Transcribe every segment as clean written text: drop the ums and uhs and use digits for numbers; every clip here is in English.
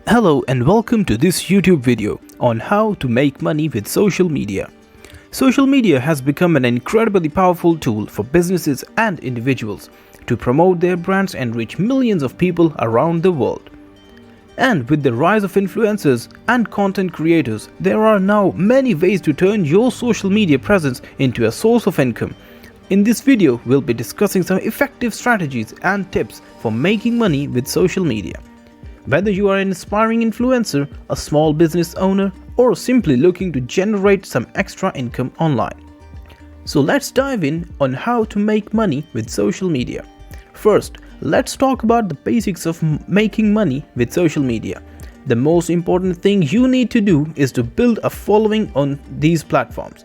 Hello and welcome to this YouTube video on how to make money with social media. Social media has become an incredibly powerful tool for businesses and individuals to promote their brands and reach millions of people around the world. And with the rise of influencers and content creators, there are now many ways to turn your social media presence into a source of income. In this video, we'll be discussing some effective strategies and tips for making money with social media. Whether you are an aspiring influencer, a small business owner, or simply looking to generate some extra income online. So let's dive in on how to make money with social media. First, let's talk about the basics of making money with social media. The most important thing you need to do is to build a following on these platforms.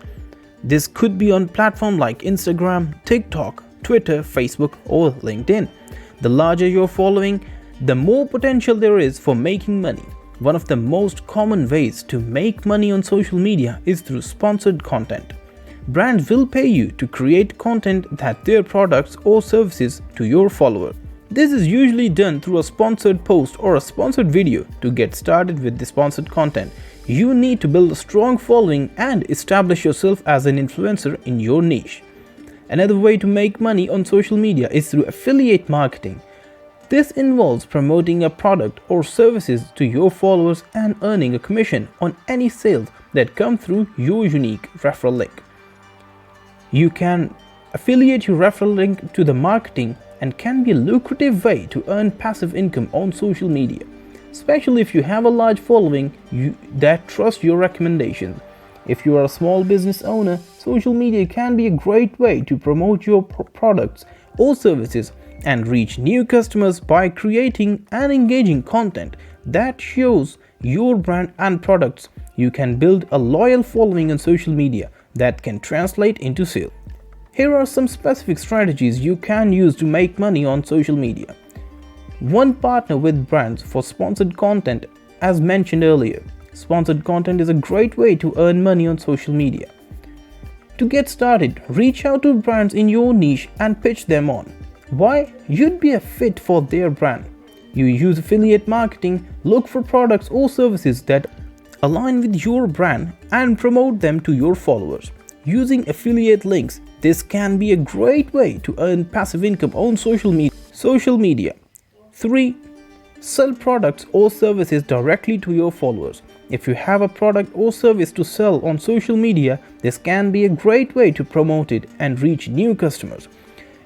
This could be on platforms like Instagram, TikTok, Twitter, Facebook, or LinkedIn. The larger your following, the more potential there is for making money. One of the most common ways to make money on social media is through sponsored content. Brands will pay you to create content that their products or services to your followers. This is usually done through a sponsored post or a sponsored video. To get started with the sponsored content, you need to build a strong following and establish yourself as an influencer in your niche. Another way to make money on social media is through affiliate marketing. This involves promoting a product or services to your followers and earning a commission on any sales that come through your unique referral link. You can affiliate your referral link to the marketing and can be a lucrative way to earn passive income on social media, especially if you have a large following that trust your recommendations. If you are a small business owner, social media can be a great way to promote your products or services and reach new customers by creating and engaging content that shows your brand and products. You can build a loyal following on social media that can translate into sales. Here are some specific strategies you can use to make money on social media. 1. Partner with brands for sponsored content. As mentioned earlier, sponsored content is a great way to earn money on social media. To get started, reach out to brands in your niche and pitch them on why you'd be a fit for their brand. You use affiliate marketing, look for products or services that align with your brand and promote them to your followers. Using affiliate links, this can be a great way to earn passive income on social media. 3. Sell products or services directly to your followers. If you have a product or service to sell on social media, this can be a great way to promote it and reach new customers.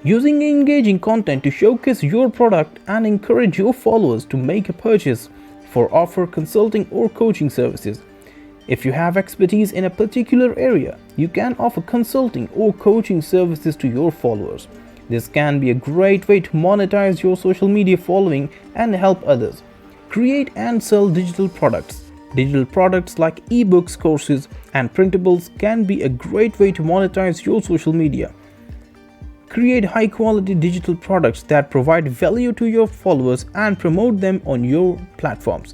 Using engaging content to showcase your product and encourage your followers to make a purchase for offer consulting or coaching services. If you have expertise in a particular area, you can offer consulting or coaching services to your followers. This can be a great way to monetize your social media following and help others. Create and sell digital products. Digital products like ebooks, courses, and printables can be a great way to monetize your social media. Create high-quality digital products that provide value to your followers and promote them on your platforms,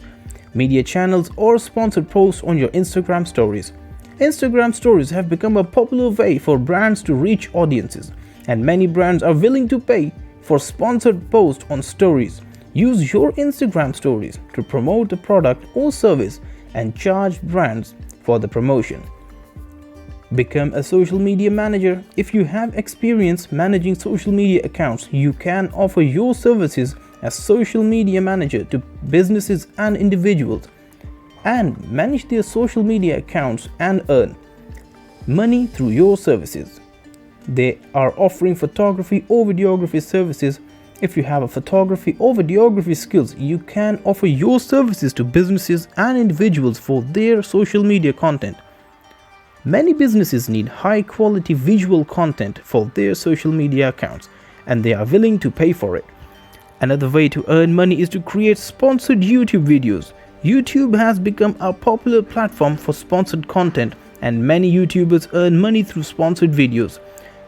media channels, or sponsored posts on your Instagram stories. Instagram stories have become a popular way for brands to reach audiences, and many brands are willing to pay for sponsored posts on stories. Use your Instagram stories to promote a product or service and charge brands for the promotion. Become a social media manager. If you have experience managing social media accounts, you can offer your services as social media manager to businesses and individuals and manage their social media accounts and earn money through your services. They are offering photography or videography services. If you have a photography or videography skills, you can offer your services to businesses and individuals for their social media content. Many businesses need high-quality visual content for their social media accounts, and they are willing to pay for it. Another way to earn money is to create sponsored YouTube videos. YouTube has become a popular platform for sponsored content, and many YouTubers earn money through sponsored videos.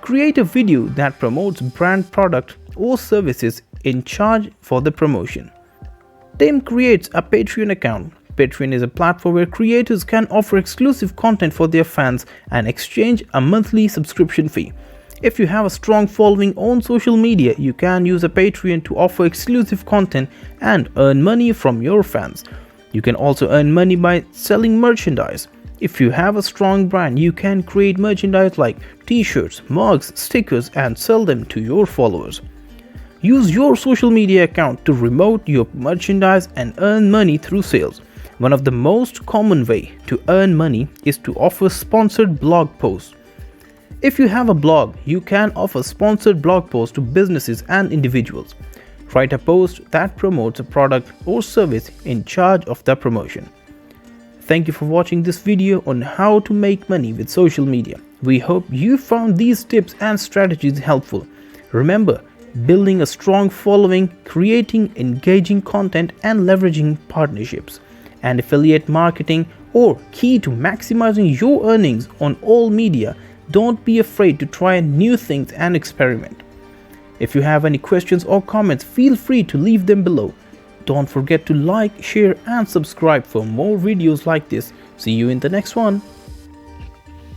Create a video that promotes brand product or services in charge for the promotion. Tim creates a Patreon account. Patreon is a platform where creators can offer exclusive content for their fans and exchange a monthly subscription fee. If you have a strong following on social media, you can use a Patreon to offer exclusive content and earn money from your fans. You can also earn money by selling merchandise. If you have a strong brand, you can create merchandise like t-shirts, mugs, stickers and sell them to your followers. Use your social media account to promote your merchandise and earn money through sales. One of the most common way to earn money is to offer sponsored blog posts. If you have a blog, you can offer sponsored blog posts to businesses and individuals. Write a post that promotes a product or service in charge of the promotion. Thank you for watching this video on how to make money with social media. We hope you found these tips and strategies helpful. Remember, building a strong following, creating engaging content and leveraging partnerships and affiliate marketing are key to maximizing your earnings on all media. Don't be afraid to try new things and experiment. If you have any questions or comments, feel free to leave them below. Don't forget to like, share and subscribe for more videos like this. See you in the next one.